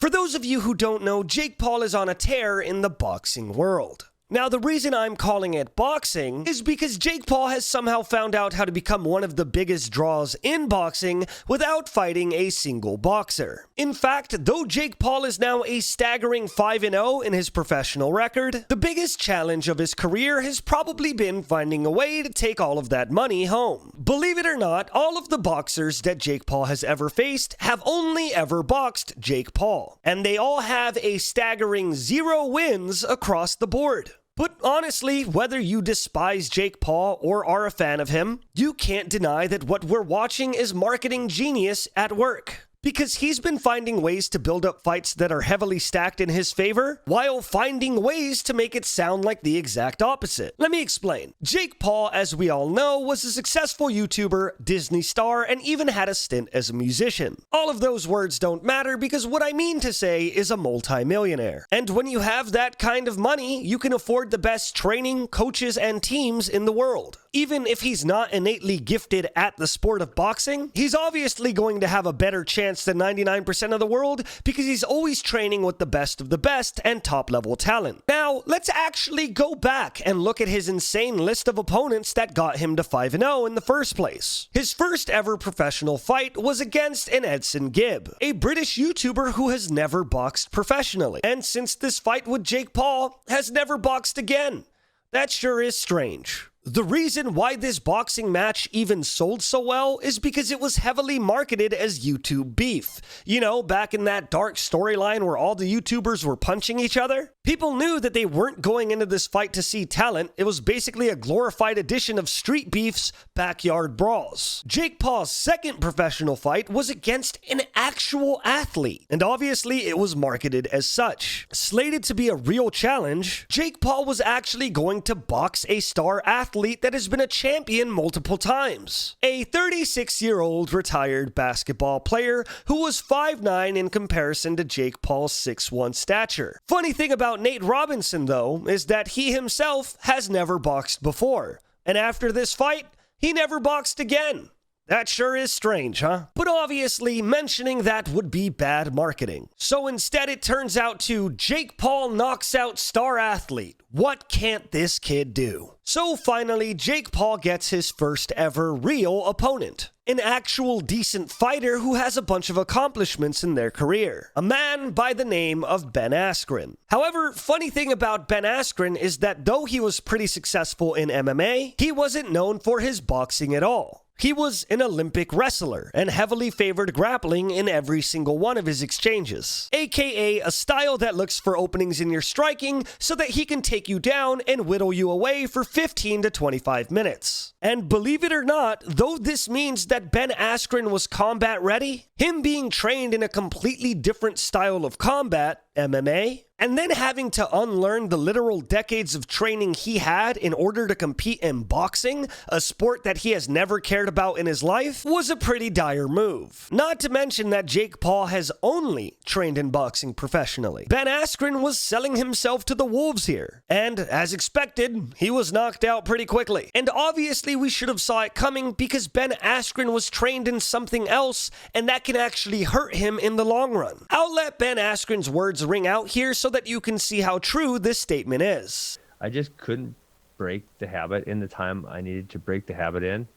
For those of you who don't know, Jake Paul is on a tear in the boxing world. Now, the reason I'm calling it boxing is because Jake Paul has somehow found out how to become one of the biggest draws in boxing without fighting a single boxer. In fact, though Jake Paul is now a staggering 5-0 in his professional record, the biggest challenge of his career has probably been finding a way to take all of that money home. Believe it or not, all of the boxers that Jake Paul has ever faced have only ever boxed Jake Paul, and they all have a staggering 0 wins across the board. But honestly, whether you despise Jake Paul or are a fan of him, you can't deny that what we're watching is marketing genius at work. Because he's been finding ways to build up fights that are heavily stacked in his favor, while finding ways to make it sound like the exact opposite. Let me explain. Jake Paul, as we all know, was a successful YouTuber, Disney star, and even had a stint as a musician. All of those words don't matter because what I mean to say is a multi-millionaire. And when you have that kind of money, you can afford the best training, coaches, and teams in the world. Even if he's not innately gifted at the sport of boxing, he's obviously going to have a better chance than 99% of the world because he's always training with the best of the best and top-level talent. Now, let's actually go back and look at his insane list of opponents that got him to 5-0 in the first place. His first ever professional fight was against an Edson Gibb, a British YouTuber who has never boxed professionally, and since this fight with Jake Paul, has never boxed again. That sure is strange. The reason why this boxing match even sold so well is because it was heavily marketed as YouTube beef. You know, back in that dark storyline where all the YouTubers were punching each other? People knew that they weren't going into this fight to see talent. It was basically a glorified edition of Street Beef's backyard brawls. Jake Paul's second professional fight was against an actual athlete, and obviously it was marketed as such. Slated to be a real challenge, Jake Paul was actually going to box a star athlete that has been a champion multiple times. A 36-year-old retired basketball player who was 5'9" in comparison to Jake Paul's 6'1" stature. Funny thing about Nate Robinson, though, is that he himself has never boxed before. And after this fight, he never boxed again. That sure is strange, huh? But obviously, mentioning that would be bad marketing. So instead, it turns out to Jake Paul knocks out star athlete. What can't this kid do? So finally, Jake Paul gets his first ever real opponent. An actual decent fighter who has a bunch of accomplishments in their career. A man by the name of Ben Askren. However, funny thing about Ben Askren is that though he was pretty successful in MMA, he wasn't known for his boxing at all. He was an Olympic wrestler and heavily favored grappling in every single one of his exchanges, aka a style that looks for openings in your striking so that he can take you down and whittle you away for 15 to 25 minutes. And believe it or not, though this means that Ben Askren was combat ready, him being trained in a completely different style of combat, MMA, and then having to unlearn the literal decades of training he had in order to compete in boxing, a sport that he has never cared about in his life, was a pretty dire move. Not to mention that Jake Paul has only trained in boxing professionally. Ben Askren was selling himself to the wolves here, and as expected, he was knocked out pretty quickly. And obviously we should have saw it coming because Ben Askren was trained in something else, and that can actually hurt him in the long run. I'll let Ben Askren's words ring out here so that you can see how true this statement is. I just couldn't break the habit in the time I needed to break the habit in.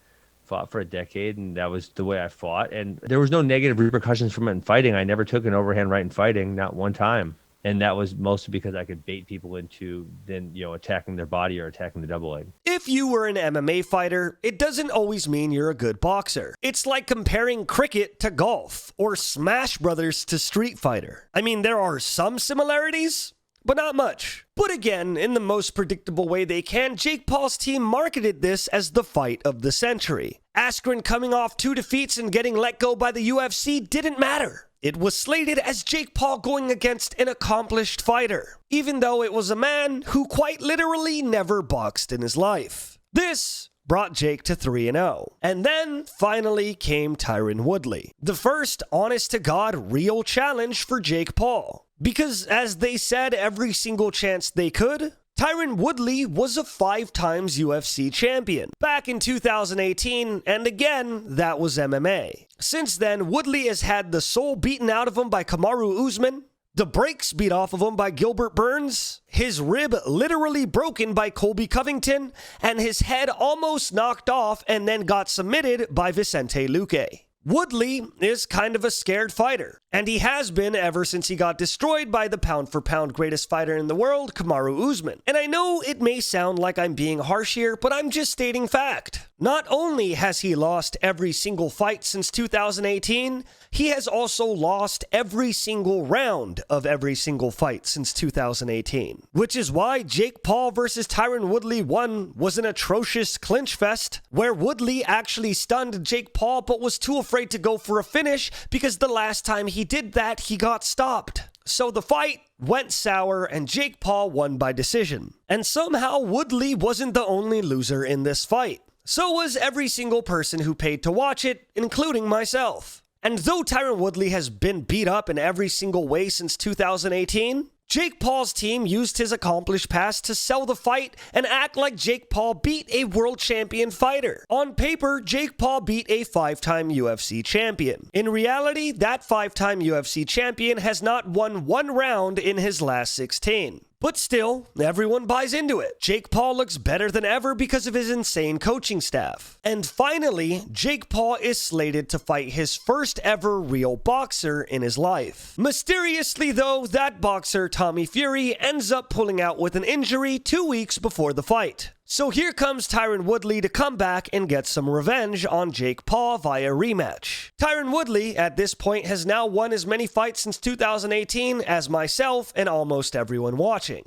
Fought for a decade, and that was the way I fought. And there was no negative repercussions from it in fighting. I never took an overhand right in fighting, not one time. And that was mostly because I could bait people into then, attacking their body or attacking the double leg. If you were an MMA fighter, it doesn't always mean you're a good boxer. It's like comparing cricket to golf or Smash Brothers to Street Fighter. I mean, there are some similarities, but not much. But again, in the most predictable way they can, Jake Paul's team marketed this as the fight of the century. Askren coming off 2 defeats and getting let go by the UFC didn't matter. It was slated as Jake Paul going against an accomplished fighter, even though it was a man who quite literally never boxed in his life. This brought Jake to 3-0. And then, finally, came Tyron Woodley. The first, honest-to-God, real challenge for Jake Paul. Because, as they said every single chance they could, Tyron Woodley was a 5 times UFC champion back in 2018, and again, that was MMA. Since then, Woodley has had the soul beaten out of him by Kamaru Usman, the brakes beat off of him by Gilbert Burns, his rib literally broken by Colby Covington, and his head almost knocked off and then got submitted by Vicente Luque. Woodley is kind of a scared fighter, and he has been ever since he got destroyed by the pound-for-pound greatest fighter in the world, Kamaru Usman. And I know it may sound like I'm being harsh here, but I'm just stating fact. Not only has he lost every single fight since 2018, he has also lost every single round of every single fight since 2018. Which is why Jake Paul versus Tyron Woodley 1 was an atrocious clinch fest, where Woodley actually stunned Jake Paul but was too afraid to go for a finish because the last time he did that, he got stopped. So the fight went sour and Jake Paul won by decision. And somehow Woodley wasn't the only loser in this fight. So was every single person who paid to watch it, including myself. And though Tyron Woodley has been beat up in every single way since 2018, Jake Paul's team used his accomplished past to sell the fight and act like Jake Paul beat a world champion fighter. On paper, Jake Paul beat a 5-time UFC champion. In reality, that 5-time UFC champion has not won one round in his last 16. But still, everyone buys into it. Jake Paul looks better than ever because of his insane coaching staff. And finally, Jake Paul is slated to fight his first ever real boxer in his life. Mysteriously though, that boxer, Tommy Fury, ends up pulling out with an injury 2 weeks before the fight. So here comes Tyron Woodley to come back and get some revenge on Jake Paul via rematch. Tyron Woodley, at this point, has now won as many fights since 2018 as myself and almost everyone watching.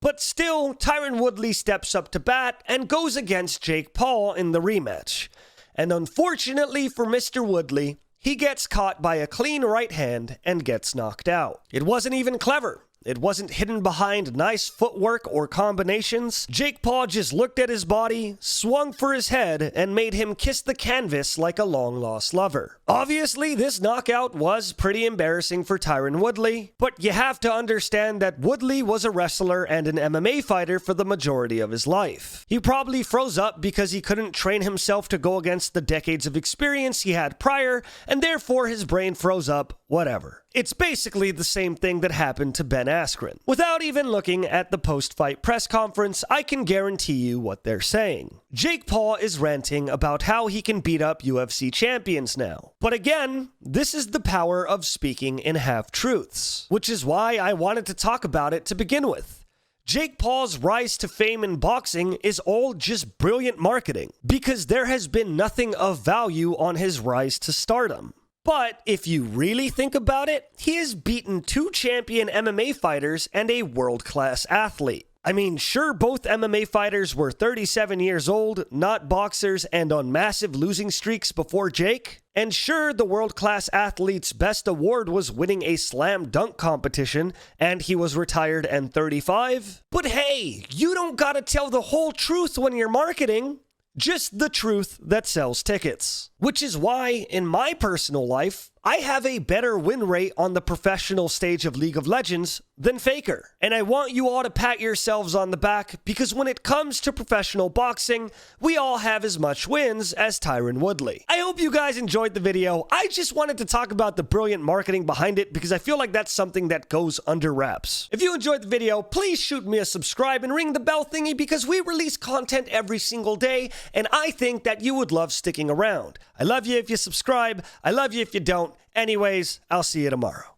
But still, Tyron Woodley steps up to bat and goes against Jake Paul in the rematch. And unfortunately for Mr. Woodley, he gets caught by a clean right hand and gets knocked out. It wasn't even clever. It wasn't hidden behind nice footwork or combinations. Jake Paul just looked at his body, swung for his head, and made him kiss the canvas like a long-lost lover. Obviously, this knockout was pretty embarrassing for Tyron Woodley, but you have to understand that Woodley was a wrestler and an MMA fighter for the majority of his life. He probably froze up because he couldn't train himself to go against the decades of experience he had prior, and therefore his brain froze up, whatever. It's basically the same thing that happened to Ben Askren. Without even looking at the post-fight press conference, I can guarantee you what they're saying. Jake Paul is ranting about how he can beat up UFC champions now. But again, this is the power of speaking in half-truths, which is why I wanted to talk about it to begin with. Jake Paul's rise to fame in boxing is all just brilliant marketing, because there has been nothing of value on his rise to stardom. But if you really think about it, he has beaten 2 champion MMA fighters and a world-class athlete. I mean, sure, both MMA fighters were 37 years old, not boxers, and on massive losing streaks before Jake. And sure, the world-class athlete's best award was winning a slam dunk competition, and he was retired and 35. But hey, you don't gotta tell the whole truth when you're marketing. Just the truth that sells tickets. Which is why, in my personal life, I have a better win rate on the professional stage of League of Legends than Faker. And I want you all to pat yourselves on the back, because when it comes to professional boxing, we all have as much wins as Tyron Woodley. I hope you guys enjoyed the video. I just wanted to talk about the brilliant marketing behind it, because I feel like that's something that goes under wraps. If you enjoyed the video, please shoot me a subscribe and ring the bell thingy, because we release content every single day, and I think that you would love sticking around. I love you if you subscribe. I love you if you don't. Anyways, I'll see you tomorrow.